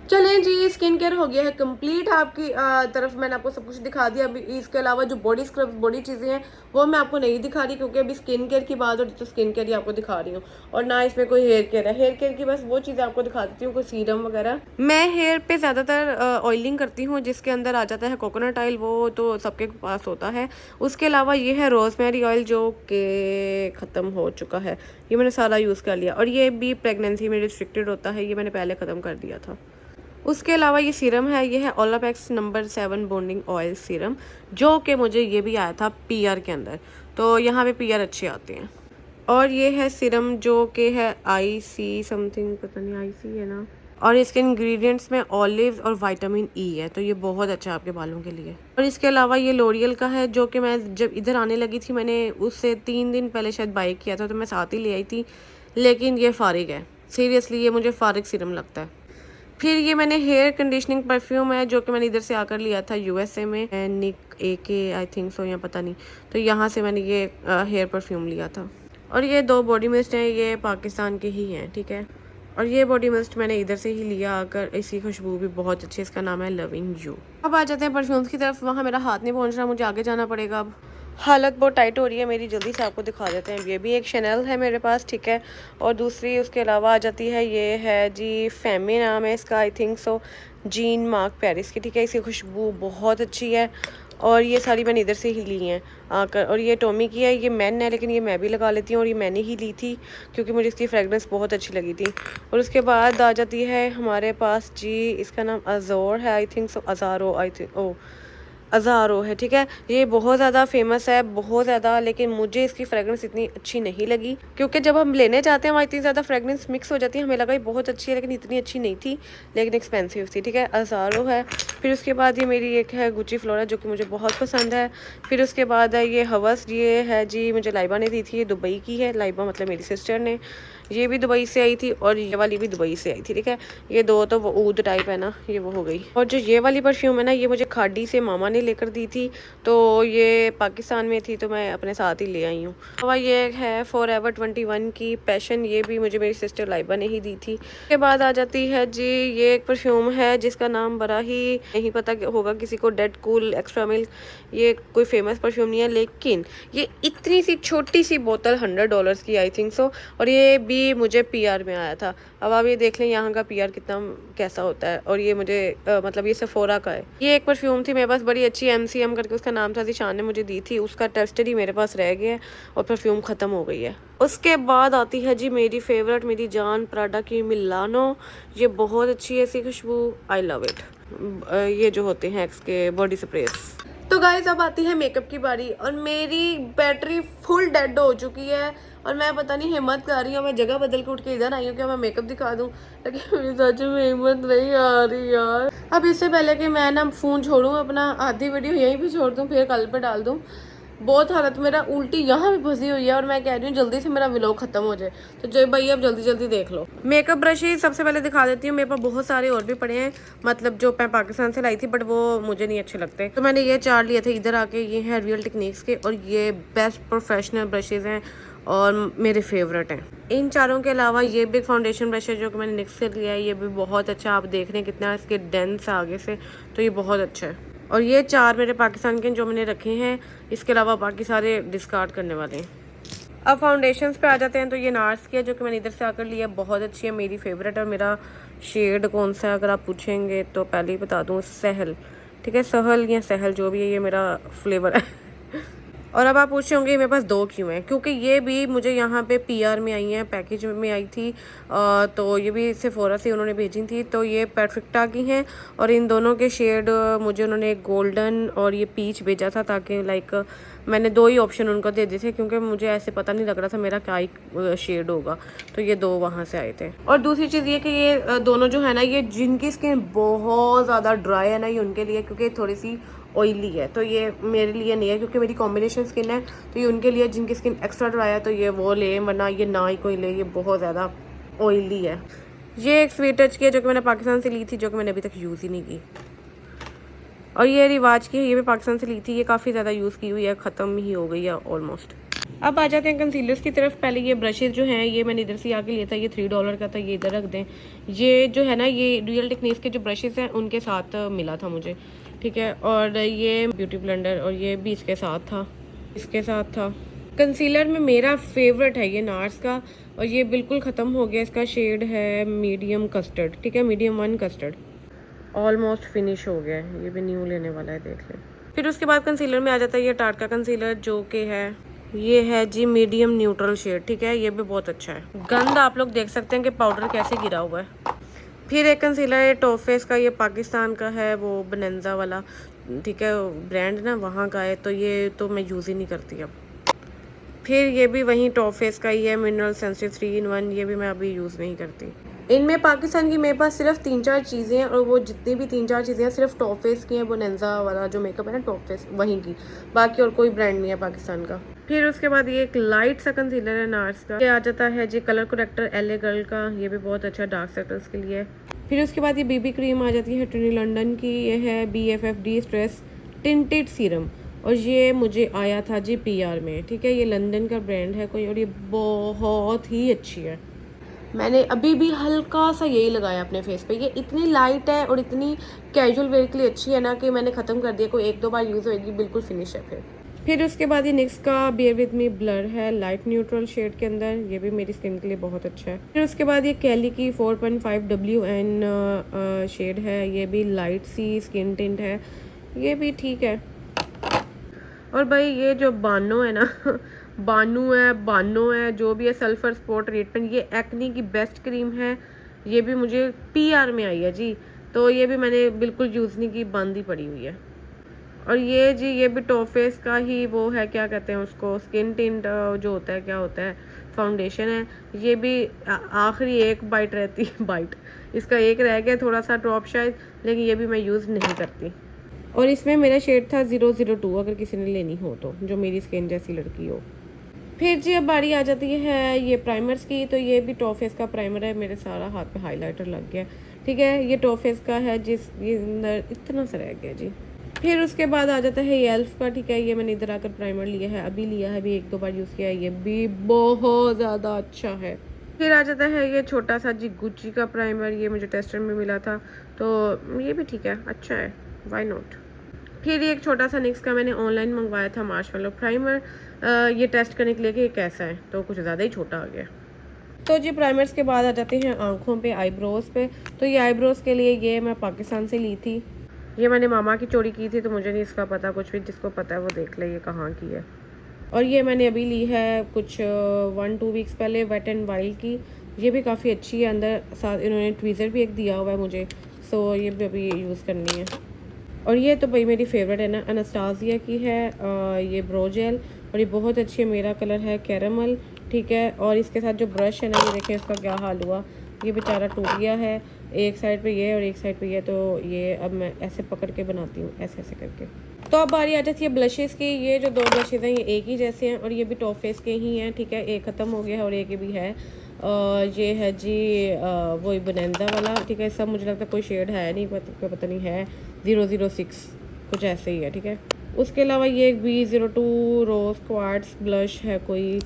चलें जी, स्किन केयर हो गया है कंप्लीट आपकी तरफ, मैंने आपको सब कुछ दिखा दिया। अभी इसके अलावा जो बॉडी स्क्रब बॉडी चीज़ें हैं वो मैं आपको नहीं दिखा रही क्योंकि अभी स्किन केयर की बात हो रही तो स्किन केयर ही आपको दिखा रही हूँ, और ना इसमें कोई हेयर केयर है। हेयर केयर की बस वो चीज़ें आपको दिखा देती हूँ, कोई सीरम वगैरह। मैं हेयर पे ज़्यादातर ऑयलिंग करती हूँ जिसके अंदर आ जाता है कोकोनट ऑयल, वो तो सबके पास होता है। उसके अलावा ये है रोजमेरी ऑयल जो कि ख़त्म हो चुका है, ये मैंने सारा यूज़ कर लिया। और ये भी प्रेगनेंसी में रिस्ट्रिक्टेड होता है, ये मैंने पहले ख़त्म कर दिया था। उसके अलावा ये सीरम है, ये है ओलापेक्स नंबर 7 बॉन्डिंग ऑयल सीरम, जो कि मुझे ये भी आया था PR के अंदर, तो यहाँ पे PR अच्छे आते हैं। और ये है सीरम जो कि है IC समथिंग, पता नहीं IC है ना, और इसके इंग्रेडिएंट्स में ऑलिव और विटामिन E है, तो ये बहुत अच्छा है आपके बालों के लिए। और इसके अलावा ये लॉरियल का है जो कि मैं जब इधर आने लगी थी, मैंने उससे 3 दिन पहले शायद बाय किया था, तो मैं साथ ही ले आई थी, लेकिन ये फारिग है, सीरियसली ये मुझे फारिग सीरम लगता है। फिर ये मैंने हेयर कंडीशनिंग परफ्यूम है जो कि मैंने इधर से आकर लिया था यूएसए में, निक AK आई थिंक सो, या पता नहीं, तो यहाँ से मैंने ये हेयर परफ्यूम लिया था। और ये 2 बॉडी मिस्ट हैं, ये पाकिस्तान के ही हैं, ठीक है। और ये बॉडी मिस्ट मैंने इधर से ही लिया आकर, इसकी खुशबू भी बहुत अच्छी है, इसका नाम है लविंग यू। अब आ जाते हैं परफ्यूम्स की तरफ। वहाँ मेरा हाथ नहीं पहुँच रहा, मुझे आगे जाना पड़ेगा। अब हालत बहुत टाइट हो रही है मेरी, जल्दी से आपको दिखा देते हैं। ये भी एक शैनल है मेरे पास, ठीक है। और दूसरी उसके अलावा आ जाती है, ये है जी फेमी नाम है इसका, I think so, gene mark Paris की, ठीक है। इसकी खुशबू बहुत अच्छी है और ये सारी मैंने इधर से ही ली हैं आकर। और ये टॉमी की है, ये मैन है लेकिन ये मैं भी लगा लेती हूँ और ये मैंने ही ली थी क्योंकि मुझे इसकी फ्रेगरेंस बहुत अच्छी लगी थी। और उसके बाद आ जाती है हमारे पास जी, इसका नाम अज़ोर है, I think so, अज़ारो, I think, ओ अज़ारो है, ठीक है। ये बहुत ज़्यादा फेमस है, बहुत ज़्यादा, लेकिन मुझे इसकी फ्रेगरेंस इतनी अच्छी नहीं लगी क्योंकि जब हम लेने जाते हैं वहाँ इतनी ज़्यादा फ्रेगरेंस मिक्स हो जाती है। हमें लगा ये बहुत अच्छी है लेकिन इतनी अच्छी नहीं थी, लेकिन एक्सपेंसिव थी, ठीक है। अज़ारो है। फिर उसके बाद ये मेरी एक है गुची फ्लोरा जो कि मुझे बहुत पसंद है। फिर उसके बाद है ये हवस, ये है जी मुझे लाइबा ने दी थी, ये दुबई की है, लाइबा मतलब मेरी सिस्टर ने, ये भी दुबई से आई थी और ये वाली भी दुबई से आई थी, ठीक है। ये 2 तो वो ऊद टाइप है ना, ये वो हो गई। और जो ये वाली परफ्यूम है ना, ये मुझे खाड़ी से मामा ने लेकर दी थी, तो ये पाकिस्तान में थी तो मैं अपने साथ ही ले आई हूँ। और ये है फॉरएवर 21 की पैशन, ये भी मुझे मेरी सिस्टर लाइबा ने ही दी थी। उसके बाद आ जाती है जी, ये एक परफ्यूम है जिसका नाम बड़ा ही नहीं पता होगा किसी को, डेड कूल एक्स्ट्रा मिल्क। ये कोई फेमस परफ्यूम नहीं है लेकिन ये इतनी सी छोटी सी बोतल $100 की, आई थिंक सो, और ये भी मुझे PR में आया था। अब आप ये देख लें यहाँ का PR कितना कैसा होता है। और ये मुझे मतलब ये सेफोरा का है। ये एक परफ्यूम थी मेरे पास बड़ी अच्छी, MCM करके उसका नाम था, ज़ीशान ने मुझे दी थी, उसका टेस्टर ही मेरे पास रह गया है और परफ्यूम ख़त्म हो गई है। उसके बाद आती है जी मेरी फेवरेट, मेरी जान, प्राडा की मिलानो। ये बहुत अच्छी है इसकी खुशबू, आई लव इट। ये जो होते हैं एक्स के बॉडी स्प्रेस। तो गाइस अब आती है मेकअप की बारी और मेरी बैटरी फुल डेड हो चुकी है और मैं पता नहीं हिम्मत कर रही हूँ, मैं जगह बदल के उठ के इधर आई हूँ कि मैं मेकअप दिखा दूँ, लेकिन मेरी सच में हिम्मत नहीं आ रही यार। अब इससे पहले कि मैं ना फ़ोन छोड़ूँ अपना, आधी वीडियो यहीं पे छोड़ दूँ फिर कल पे डाल दूँ। बहुत हालत मेरा उल्टी यहाँ भी फंसी हुई है और मैं कह रही हूँ जल्दी से मेरा व्लॉग खत्म हो जाए। तो जय भाई अब जल्दी जल्दी देख लो। मेकअप ब्रशेज सबसे पहले दिखा देती हूँ, मेरे पास बहुत सारे और भी पड़े हैं, मतलब जो मैं पाकिस्तान से लाई थी बट वो मुझे नहीं अच्छे लगते, तो मैंने ये 4 लिए थे इधर आके। ये हैं रियल टेक्निक्स के और ये बेस्ट प्रोफेशनल ब्रशेज हैं और मेरे फेवरेट हैं। इन चारों के अलावा ये बिग फाउंडेशन ब्रश है जो कि मैंने निक्स से लिया है, ये भी बहुत अच्छा, आप देख रहे हैं कितना इसके डेंस आगे से, तो ये बहुत अच्छा है। और ये 4 मेरे पाकिस्तान के जो मैंने रखे हैं, इसके अलावा बाकी सारे डिस्कार्ड करने वाले हैं। अब फाउंडेशंस पे आ जाते हैं, तो ये नार्स की है जो कि मैंने इधर से आकर लिया, बहुत अच्छी है, मेरी फेवरेट है। और मेरा शेड कौन सा है अगर आप पूछेंगे तो पहले ही बता दूँ, सहल, ठीक है, सहल या सहल जो भी है, ये मेरा फ्लेवर है। और अब आप पूछ रहे होंगे मेरे पास 2 क्यों हैं, क्योंकि ये भी मुझे यहाँ पे PR में आई हैं, पैकेज में आई थी, तो ये भी सेफोरा से उन्होंने भेजी थी। तो ये परफेक्टा की हैं और इन दोनों के शेड मुझे उन्होंने गोल्डन और ये पीच भेजा था, ताकि लाइक मैंने 2 ही ऑप्शन उनको दे दिए थे क्योंकि मुझे ऐसे पता नहीं लग रहा था मेरा क्या शेड होगा, तो ये 2 वहाँ से आए थे। और दूसरी चीज़ ये कि ये दोनों जो है ना, ये जिनकी स्किन बहुत ज़्यादा ड्राई है ना, ये उनके लिए, क्योंकि थोड़ी सी ऑयली है, तो ये मेरे लिए नहीं है क्योंकि मेरी कॉम्बिनेशन स्किन है, तो ये उनके लिए जिनकी स्किन एक्स्ट्रा ड्राई है तो ये वो ले, वरना ये ना ही कोई ले, ये बहुत ज़्यादा ऑयली है। ये एक स्वीट टच की है जो कि मैंने पाकिस्तान से ली थी, जो कि मैंने अभी तक यूज़ ही नहीं की। और ये रिवाज की है, ये भी पाकिस्तान से ली थी, ये काफ़ी ज़्यादा यूज़ की हुई है, ख़त्म ही हो गई है ऑलमोस्ट। अब आ जाते हैं कंसीलर्स की तरफ। पहले ये ब्रशेज़ जो हैं ये मैंने इधर से आके लिया था, ये $3 का था, ये इधर रख दें। ये जो है ना, ये रियल टेक्निक्स के जो ब्रशेज़ हैं उनके साथ मिला था मुझे, ठीक है। और ये ब्यूटी ब्लेंडर, और ये भी इसके साथ था, इसके साथ था। कंसीलर में मेरा फेवरेट है ये नार्स का, और ये बिल्कुल ख़त्म हो गया, इसका शेड है मीडियम कस्टर्ड, ठीक है, मीडियम 1 कस्टर्ड, ऑलमोस्ट फिनिश हो गया है, ये भी न्यू लेने वाला है, देख लें। फिर उसके बाद कंसीलर में आ जाता है ये टाट का कंसीलर जो कि है, ये है जी मीडियम न्यूट्रल शेड, ठीक है, ये भी बहुत अच्छा है। गंद आप लोग देख सकते हैं कि पाउडर कैसे गिरा हुआ है। फिर एक कंसीलर है टॉप फेस का, ये पाकिस्तान का है, वो बनंजा वाला, ठीक है, ब्रांड ना वहाँ का है, तो ये तो मैं यूज़ ही नहीं करती अब। फिर ये भी वहीं टॉप फेस का ही है, मिनरल सेंसिटिव 3 in 1, ये भी मैं अभी यूज़ नहीं करती। इनमें पाकिस्तान की मेरे पास सिर्फ 3-4 चीज़ें हैं, और वो जितनी भी 3-4 चीज़ें हैं सिर्फ टॉप फेस की हैं, बोनेंजा वाला जो मेकअप है ना, टॉप फेस वहीं की, बाकी और कोई ब्रांड नहीं है पाकिस्तान का। फिर उसके बाद ये एक लाइट सा कंसीलर है नार्स का, ये आ जाता है जी कलर करेक्टर LA गर्ल का, ये भी बहुत अच्छा डार्क सर्कल्स के लिए। फिर उसके बाद ये बीबी क्रीम आ जाती है ट्रिनी लंदन की, ये है BFFD स्ट्रेस टिंटेड सीरम, और ये मुझे आया था जी PR में, ठीक है। ये लंदन का ब्रांड है कोई, और ये बहुत ही अच्छी है। मैंने अभी भी हल्का सा यही लगाया अपने फेस पे, ये इतनी लाइट है और इतनी कैजुअल वेयर के लिए अच्छी है ना कि मैंने ख़त्म कर दिया, कोई 1-2 बार यूज़ होएगी, बिल्कुल फिनिश है। फिर उसके बाद ये NYX का बियर विद मी ब्लर है लाइट न्यूट्रल शेड के अंदर, ये भी मेरी स्किन के लिए बहुत अच्छा है। फिर उसके बाद ये कैली की 4.5 WN शेड है, ये भी लाइट सी स्किन टिंट है, ये भी ठीक है। और भाई ये जो बानो है ना बानो है जो भी है, सल्फर स्पॉट ट्रीटमेंट, ये एक्नी की बेस्ट क्रीम है, ये भी मुझे PR में आई है जी, तो ये भी मैंने बिल्कुल यूज़ नहीं की, बंद ही पड़ी हुई है। और ये जी ये भी टॉफेस का ही वो है, क्या कहते हैं उसको, स्किन टिंट जो होता है, क्या होता है, फाउंडेशन है, ये भी आखिरी एक बाइट रहती है, बाइट इसका एक रह गया थोड़ा सा ड्रॉप शायद, लेकिन ये भी मैं यूज़ नहीं करती। और इसमें मेरा शेड था 002, अगर किसी ने लेनी हो तो, जो मेरी स्किन जैसी लड़की हो। फिर जी अब बारी आ जाती है ये प्राइमर्स की, तो ये भी टॉफेस का प्राइमर है, मेरे सारा हाथ पे हाइलाइटर लग गया, ठीक है। ये टॉफेस का है, जिस ये अंदर इतना सा रह गया जी। फिर उसके बाद आ जाता है ये एल्फ का, ठीक है। ये मैंने इधर आकर प्राइमर लिया है, अभी लिया है, अभी 1-2 बार यूज़ किया है, ये भी बहुत ज़्यादा अच्छा है। फिर आ जाता है ये छोटा सा जी गुच्ची का प्राइमर, ये मुझे टेस्टर में मिला था, तो ये भी ठीक है, अच्छा है, वाई नॉट। फिर ये एक छोटा सा NYX का मैंने ऑनलाइन मंगवाया था मार्शमेलो प्राइमर, ये टेस्ट करने के लिए कि ये कैसा है, तो कुछ ज़्यादा ही छोटा आ गया। तो जी प्राइमर्स के बाद आ जाते हैं आँखों पे, आईब्रोज़ पे। तो ये आईब्रोज़ के लिए ये मैं पाकिस्तान से ली थी, ये मैंने मामा की चोरी की थी, तो मुझे नहीं इसका पता कुछ भी, जिसको पता है वो देख ले ये कहाँ की है। और ये मैंने अभी ली है कुछ 1-2 वीक्स पहले, वेट एंड वाइल्ड की, ये भी काफ़ी अच्छी है, अंदर साथ इन्होंने ट्वीज़र भी एक दिया हुआ है मुझे, सो ये भी अभी यूज़ करनी है। और ये तो भाई मेरी फेवरेट है ना, एनास्टासिया की है ये ब्रो जेल, और ये बहुत अच्छी है, मेरा कलर है कैरामल, ठीक है। और इसके साथ जो ब्रश है ना, ये देखें इसका क्या हाल हुआ, ये बेचारा टूट गया है, एक साइड पे ये और एक साइड पे ये, तो ये अब मैं ऐसे पकड़ के बनाती हूँ, ऐसे ऐसे करके। तो अब बारी आ जाती है ब्लशेस की, ये जो 2 ब्लशेज़ हैं ये एक ही जैसे हैं, और ये भी टॉफेस के ही हैं, ठीक है। एक ख़त्म हो गया है और एक भी है, ये है जी वही बोनेंजा वाला, ठीक है। सब मुझे लगता है कोई शेड है नहीं, पता नहीं है, 006 कुछ ऐसे ही है, ठीक है। उसके अलावा ये एक B02 रोज़ क्वार्ट्स ब्लश है, कोई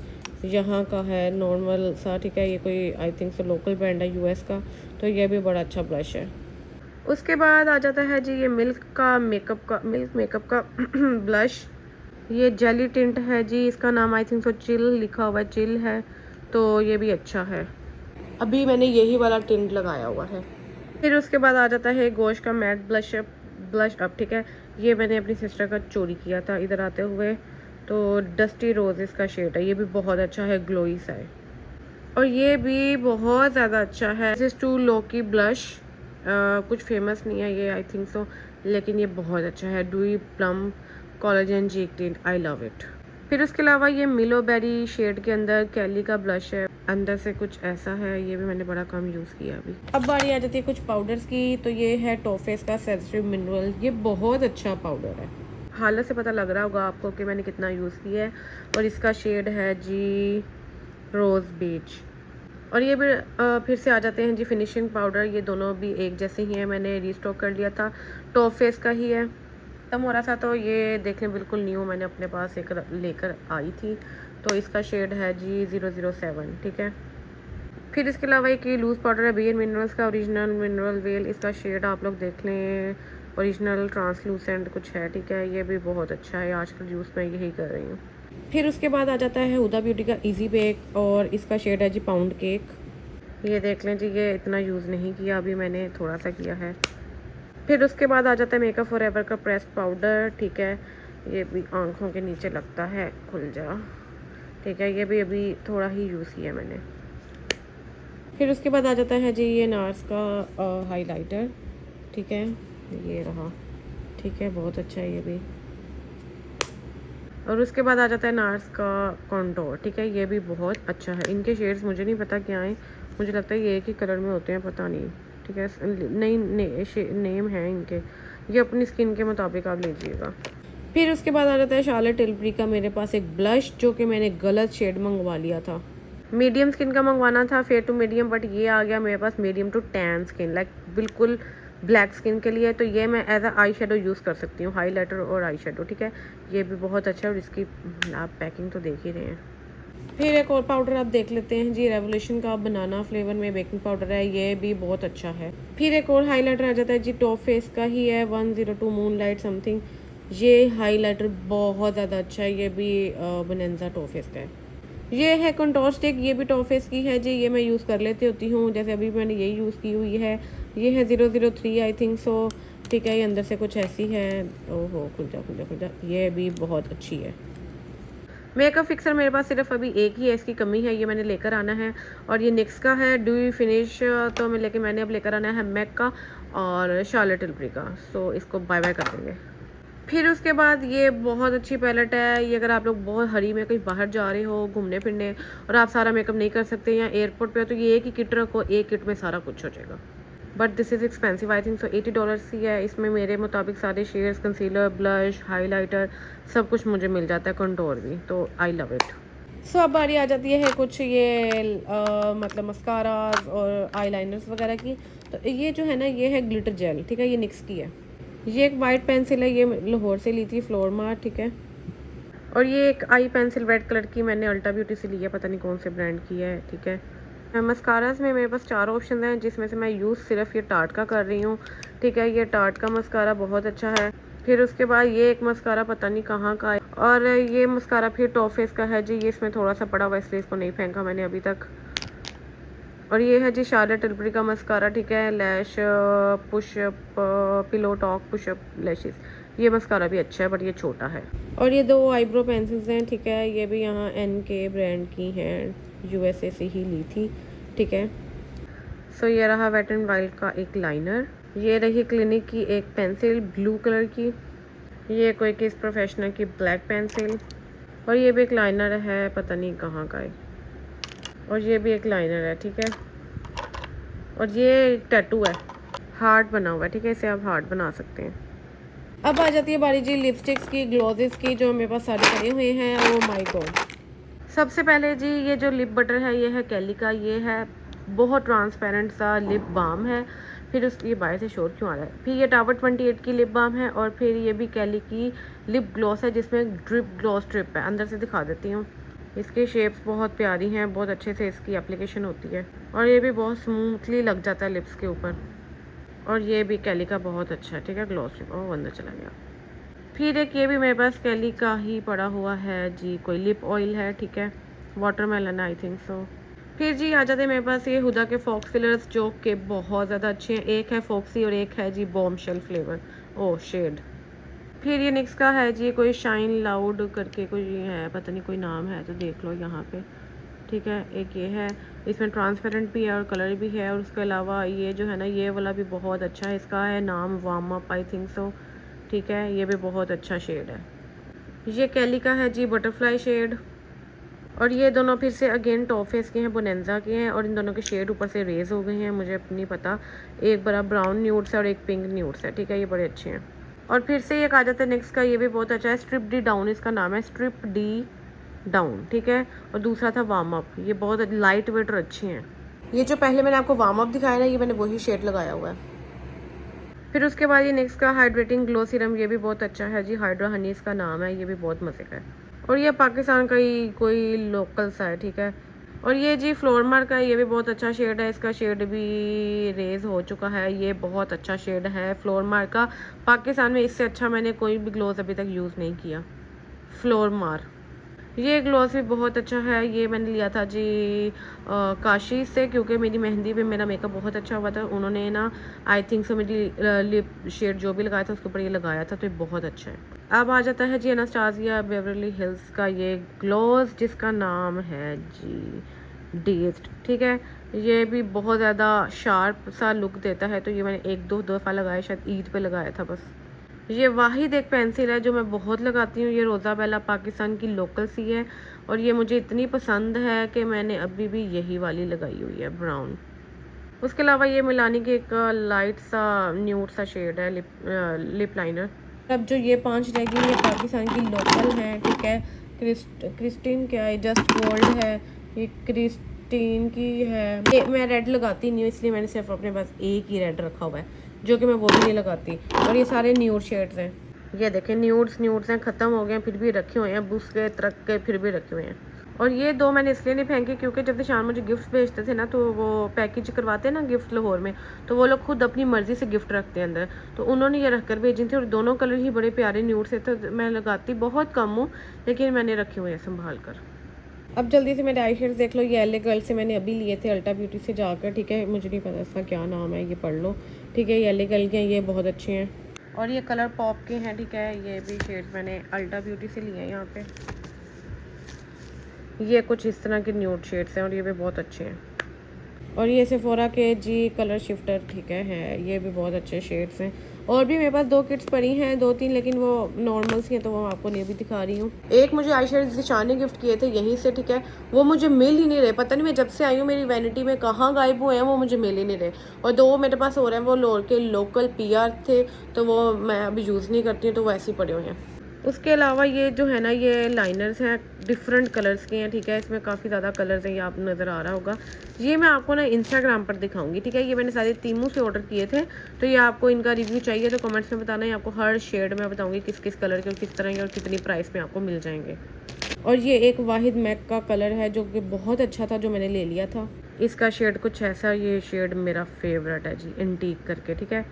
यहाँ का है नॉर्मल सा, ठीक है। ये कोई I think so local brand है US का, तो ये भी बड़ा अच्छा ब्लश है। उसके बाद आ जाता है जी ये मिल्क मेकअप का ब्लश, ये जेली टिंट है जी, इसका नाम आई थिंक सो चिल लिखा हुआ है, चिल है, तो ये भी अच्छा है। अभी मैंने यही वाला टिंट लगाया हुआ है। फिर उसके बाद आ जाता है गोश्त का मैट ब्लश अप, ठीक है। ये मैंने अपनी सिस्टर का चोरी किया था इधर आते हुए, तो डस्टी रोजेस का शेड है, ये भी बहुत अच्छा है, ग्लोई सा है, और ये भी बहुत ज़्यादा अच्छा है। दिस इज़ टू लोकी ब्लश, कुछ फेमस नहीं है ये आई थिंक सो, लेकिन ये बहुत अच्छा है, dewy plum collagen cheek tint, I love it. फिर उसके अलावा ये मिलो बेरी शेड के अंदर कैली का ब्लश है, अंदर से कुछ ऐसा है, ये भी मैंने बड़ा कम यूज़ किया अभी। अब बारी आ जाती है कुछ पाउडर्स की, तो ये है टॉफेस का सेंसिटिव मिनरल, ये बहुत अच्छा पाउडर है, हालत से पता लग रहा होगा आपको कि मैंने कितना यूज़ किया है, और इसका शेड है जी रोज़ बीच। और ये भी फिर से आ जाते हैं जी फिनिशिंग पाउडर, ये दोनों भी एक जैसे ही हैं, मैंने रीस्टॉक कर लिया था, टॉफेस का ही है, खत्म हो रहा था, तो ये देखने बिल्कुल न्यू मैंने अपने पास एक लेकर आई थी, तो इसका शेड है जी 007, ठीक है। फिर इसके अलावा एक ये लूज़ पाउडर है बियर मिनरल्स का, ओरिजिनल मिनरल वेल, इसका शेड आप लोग देख लें, ओरिजिनल ट्रांसलूसेंट कुछ है, ठीक है। ये भी बहुत अच्छा है, आजकल यूज़ मैं यही कर रही हूँ। फिर उसके बाद आ जाता है हुदा ब्यूटी का इजी बेक, और इसका शेड है जी पाउंड केक, ये देख लें जी, ये इतना यूज़ नहीं किया अभी मैंने, थोड़ा सा किया है। फिर उसके बाद आ जाता है मेकअप फॉरएवर का प्रेस्ड पाउडर, ठीक है। ये भी आँखों के नीचे लगता है, खुल जा, ठीक है। ये भी अभी थोड़ा ही यूज़ किया मैंने। फिर उसके बाद आ जाता है जी ये नार्स का हाइलाइटर, ठीक है, ये रहा, ठीक है, बहुत अच्छा है ये भी। और उसके बाद आ जाता है नार्स का कॉन्टोर, ठीक है, ये भी बहुत अच्छा है। इनके शेड्स मुझे नहीं पता क्या हैं, मुझे लगता है ये एक ही कलर में होते हैं, पता नहीं, ठीक है, नई नेम है इनके, ये अपनी स्किन के मुताबिक आप लीजिएगा। फिर उसके बाद आ जाता है शार्लेट टिल्बरी का मेरे पास एक ब्लश, जो कि मैंने गलत शेड मंगवा लिया था, मीडियम स्किन का मंगवाना था, फेयर टू मीडियम, बट ये आ गया मेरे पास medium to tan skin, like बिल्कुल ब्लैक स्किन के लिए। तो ये मैं as a eye shadow use कर सकती हूँ, हाईलाइटर और आई शेडो, ठीक है। ये भी बहुत अच्छा है और इसकी आप पैकिंग तो देख ही रहे हैं। फिर एक और पाउडर आप देख लेते हैं जी, रेवोल्यूशन का बनाना फ्लेवर में बेकिंग पाउडर है, ये भी बहुत अच्छा है। फिर एक और हाईलाइटर आ जाता है जी, टॉप फेस का ही है, 102 मूनलाइट समथिंग। ये हाईलाइटर बहुत ज़्यादा अच्छा है, ये भी बोनेंजा टॉप फेस का है। ये है कंटोर स्टिक, ये भी टॉप फेस की है जी, ये मैं यूज़ कर लेती होती हूँ, जैसे अभी मैंने यही यूज़ की हुई है। ये है 003 आई थिंक सो, ठीक है। ये अंदर से कुछ ऐसी है, ओहो खुल जा, ये भी बहुत अच्छी है। मेकअप फिक्सर मेरे पास सिर्फ अभी एक ही है, इसकी कमी है, ये मैंने लेकर आना है। और ये निक्स का है ड्यू फिनिश, तो मैंने अब लेकर आना है मैक का और शार्लेट टिल्बरी का। सो इसको बाय बाय कर देंगे। फिर उसके बाद ये बहुत अच्छी पैलेट है, ये अगर आप लोग बहुत हरी में कहीं बाहर जा रहे हो घूमने फिरने और आप सारा मेकअप नहीं कर सकते या एयरपोर्ट पे हो, तो ये एक ही किट रखो, एक किट में सारा कुछ हो जाएगा। But this is expensive I think so, $80 ही है। इसमें मेरे मुताबिक सारे शेड्स, कंसीलर, ब्लश, हाईलाइटर सब कुछ मुझे मिल जाता है, कंटोर भी, तो आई लव इट। सो अब बारी आ जाती है कुछ ये मतलब मस्काराज और आईलाइनर्स वगैरह की। तो ये जो है ना, ये है ग्लिटर जेल, ठीक है, ये निक्स की है। ये एक वाइट पेंसिल है, ये लाहौर से ली थी, फ्लोर मार्ट, ठीक है। और ये एक आई पेंसिल रेड कलर की मैंने अल्टा ब्यूटी से ली है, पता नहीं कौन से ब्रांड की है, ठीक है। मस्कारास में मेरे पास 4 ऑप्शन हैं, जिसमें से मैं यूज़ सिर्फ ये टार्ट का कर रही हूँ, ठीक है। ये टार्ट का मस्कारा बहुत अच्छा है। फिर उसके बाद ये एक मस्कारा पता नहीं कहाँ का है, और ये मस्कारा फिर टॉप फेस का है जी, ये इसमें थोड़ा सा पड़ा हुआ इसलिए इसको नहीं फेंका मैंने अभी तक। और ये है जी शार्लेट टिल्बरी का मस्कारा, ठीक है, lash pushup pillow talk pushup lashes, ये मस्कारा भी अच्छा है बट ये छोटा है। और ये 2 आईब्रो पेंसिल्स हैं, ठीक है, ये भी यहाँ NK ब्रांड की हैं, USA से ही ली थी, ठीक है। सो ये रहा वेट एंड वाइल्ड का एक लाइनर, ये रही क्लिनिक की एक पेंसिल ब्लू कलर की, ये कोई किस प्रोफेशनल की ब्लैक पेंसिल, और ये भी एक लाइनर है, पता नहीं कहाँ का है, और ये भी एक लाइनर है, ठीक है। और ये टैटू है, हार्ट बना हुआ है, ठीक है, इसे आप हार्ट बना सकते हैं। अब आ जाती है बारी जी लिपस्टिक्स की, ग्लॉसेस की, जो मेरे पास सारे पड़े हुए हैं। ओ माय गॉड, सबसे पहले जी ये जो लिप बटर है, ये है कैली का, ये है बहुत ट्रांसपेरेंट सा लिप बाम है। फिर उसकी ये बाहर से शोर क्यों आ रहा है। फिर ये टावर 28 की लिप बाम है, और फिर ये भी कैली की लिप ग्लॉस है, जिसमें ड्रिप ग्लॉस ड्रिप है। अंदर से दिखा देती हूँ, इसकी शेप्स बहुत प्यारी हैं, बहुत अच्छे से इसकी एप्लीकेशन होती है, और ये भी बहुत स्मूथली लग जाता है लिप्स के ऊपर। और ये भी कैली का बहुत अच्छा है, ठीक है, ग्लॉस ड्रिप। ओह अंदर चला गया। फिर एक ये भी मेरे पास कैली का ही पड़ा हुआ है जी, कोई लिप ऑयल है, ठीक है, वाटरमेलन आई थिंक सो। फिर जी आ जाते हैं मेरे पास ये हुदा के फॉक्स फिलर्स, जो कि बहुत ज़्यादा अच्छे हैं। एक है फॉक्सी और एक है जी बॉम्बशेल फ्लेवर, ओ शेड। फिर ये निक्स का है जी, कोई शाइन लाउड करके कोई है, पता नहीं कोई नाम है, तो देख लो यहाँ पे, ठीक है। एक ये है, इसमें ट्रांसपेरेंट भी है और कलर भी है। और उसके अलावा ये जो है ना, ये वाला भी बहुत अच्छा है, इसका है नाम warm up I think so, ठीक है, ये भी बहुत अच्छा शेड है। ये कैली का है जी बटरफ्लाई शेड, और ये दोनों फिर से अगेन टॉप फेस के हैं, बोनेंजा के हैं, और इन दोनों के शेड ऊपर से रेज हो गए हैं, मुझे नहीं पता, एक बड़ा ब्राउन न्यूड्स है और एक पिंक न्यूड्स है, ठीक है, ये बड़े अच्छे हैं। और फिर से एक आ जाता है नेक्स का, ये भी बहुत अच्छा है, स्ट्रिप डी डाउन इसका नाम है, स्ट्रिप डी डाउन, ठीक है। और दूसरा था वार्म अप, ये बहुत लाइट वेट और अच्छे हैं। ये जो पहले मैंने आपको वार्म अप दिखाया ना, ये मैंने वही शेड लगाया हुआ है। फिर उसके बाद ये नेक्स्ट का हाइड्रेटिंग ग्लो सीरम, ये भी बहुत अच्छा है जी, हाइड्रा हनी इसका नाम है, ये भी बहुत मज़े का है, और ये पाकिस्तान का ही कोई लोकल सा है, ठीक है। और ये जी फ्लोरमार का, ये भी बहुत अच्छा शेड है, इसका शेड भी रेज हो चुका है, ये बहुत अच्छा शेड है फ्लोरमार का। पाकिस्तान में इससे अच्छा मैंने कोई भी ग्लोस अभी तक यूज़ नहीं किया, फ्लोरमार। ये ग्लॉस भी बहुत अच्छा है, ये मैंने लिया था जी काशी से, क्योंकि मेरी मेहंदी पे मेरा मेकअप बहुत अच्छा हुआ था, उन्होंने ना आई थिंक सो मेरी लिप शेड जो भी लगाया था उसके ऊपर ये लगाया था, तो ये बहुत अच्छा है। अब आ जाता है जी एनास्टासिया बेवरली हिल्स का ये ग्लॉस, जिसका नाम है जी डेज्ड, ठीक है। ये भी बहुत ज़्यादा शार्प सा लुक देता है, तो ये मैंने 1-2 दफ़ा लगाया, शायद ईद पे लगाया था बस। ये वाहिद एक पेंसिल है जो मैं बहुत लगाती हूँ, ये रोज़ा बेला पाकिस्तान की लोकल सी है, और ये मुझे इतनी पसंद है कि मैंने अभी भी यही वाली लगाई हुई है, ब्राउन। उसके अलावा ये मिलानी की एक लाइट सा न्यूड सा शेड है, लिप लाइनर। अब जो ये 5 रहेगी, ये पाकिस्तान की लोकल हैं, ठीक है। क्रिस्टीन क्या है, जस्ट गोल्ड है, ये क्रिस्टीन की है। ये मैं रेड लगाती नहीं हूँ, इसलिए मैंने सिर्फ अपने पास एक ही रेड रखा हुआ है, जो कि मैं वो भी नहीं लगाती। और ये सारे न्यूड शेड्स हैं। ये देखें न्यूड्स हैं, ख़त्म हो गए हैं फिर भी रखे हुए हैं, बुस के तरक के फिर भी रखे हुए हैं। और ये दो मैंने इसलिए नहीं फेंके क्योंकि जब निशान मुझे गिफ्ट भेजते थे ना, तो वो पैकेज करवाते हैं ना गिफ्ट लाहौर में, तो वो लोग खुद अपनी मर्ज़ी से गिफ्ट रखते हैं अंदर, तो उन्होंने ये रख कर भेजी थी। और दोनों कलर ही बड़े प्यारे न्यूड से, तो मैं लगाती बहुत कम हूँ, लेकिन मैंने रखे हुए हैं संभाल कर। अब जल्दी से मेरे आई शेड्स देख लो। ये LA गर्ल से मैंने अभी लिए थे अल्टा ब्यूटी से जाकर, ठीक है, मुझे नहीं पता इसका क्या नाम है, ये पढ़ लो, ठीक है। ये LA गर्ल के हैं, ये बहुत अच्छे हैं। और ये कलर पॉप के हैं, ठीक है। ये भी शेड्स मैंने अल्टा ब्यूटी से लिए हैं यहाँ पे। ये कुछ इस तरह के न्यूड शेड्स हैं और ये भी बहुत अच्छे हैं। और ये सेफोरा के जी कलर शिफ्टर, ठीक है, ये भी बहुत अच्छे शेड्स हैं। और भी मेरे पास 2 किट्स पड़ी हैं, 2-3, लेकिन वो नॉर्मल सी हैं, तो वो आपको नहीं भी दिखा रही हूँ। एक मुझे आई शेड्स निशान ने गिफ्ट किए थे यहीं से, ठीक है, वो मुझे मिल ही नहीं रहे, पता नहीं मैं जब से आई हूँ मेरी वैनिटी में कहाँ गायब हुए हैं, वो मुझे मिल ही नहीं रहे। और 2 मेरे पास हो रहे हैं, वो लाहौर के लोकल PR थे, तो वो मैं अभी यूज़ नहीं करती हूँ, तो वो ऐसे ही पड़े हुए हैं। उसके अलावा ये जो है ना, ये लाइनर्स हैं, डिफरेंट कलर्स के हैं, ठीक है। इसमें काफ़ी ज़्यादा कलर्स हैं, ये आपको नज़र आ रहा होगा। ये मैं आपको ना इंस्टाग्राम पर दिखाऊंगी, ठीक है। ये मैंने सारे तीमू से ऑर्डर किए थे, तो ये आपको इनका रिव्यू चाहिए तो कमेंट्स में बताना। ये आपको हर शेड में बताऊंगी किस किस कलर के और किस तरह के और कितनी प्राइस में आपको मिल जाएंगे। और ये एक वाहिद मैक का कलर है जो कि बहुत अच्छा था, जो मैंने ले लिया था। इसका शेड कुछ ऐसा, ये शेड मेरा फेवरेट है जी, एंटीक करके, ठीक है।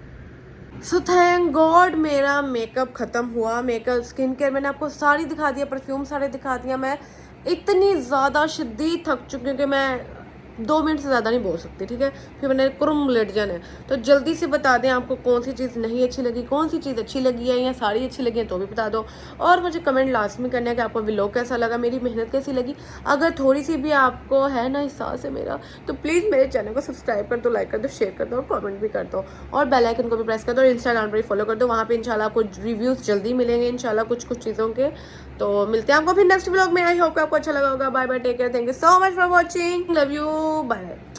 सो थैंक गॉड मेरा मेकअप ख़त्म हुआ। मेकअप, स्किन केयर मैंने आपको सारी दिखा दिया, परफ्यूम सारे दिखा दिया। मैं इतनी ज़्यादा शदीद थक चुकी हूँ कि मैं 2 मिनट से ज़्यादा नहीं बोल सकती, ठीक है, फिर मैंने कुरुम लेट जाना है। तो जल्दी से बता दें आपको कौन सी चीज़ नहीं अच्छी लगी, कौन सी चीज़ अच्छी लगी है, या सारी अच्छी लगी है तो भी बता दो। और मुझे कमेंट लास्ट में करना है कि आपको व्लॉग कैसा लगा, मेरी मेहनत कैसी लगी। अगर थोड़ी सी भी आपको है ना एहसास है मेरा, तो प्लीज़ मेरे चैनल को सब्सक्राइब कर दो, लाइक कर दो, शेयर कर दो और कमेंट भी कर दो। और बेल आइकन को भी प्रेस कर दो और इंस्टाग्राम पर भी फॉलो कर दो, वहाँ पर इंशाल्लाह आपको रिव्यूज़ जल्दी मिलेंगे इंशाल्लाह कुछ चीज़ों के। तो मिलते हैं आपको फिर नेक्स्ट व्लॉग में। आई होप आपको अच्छा लगा होगा। Bye bye, take care, thank you so much for watching, love you, bye bye.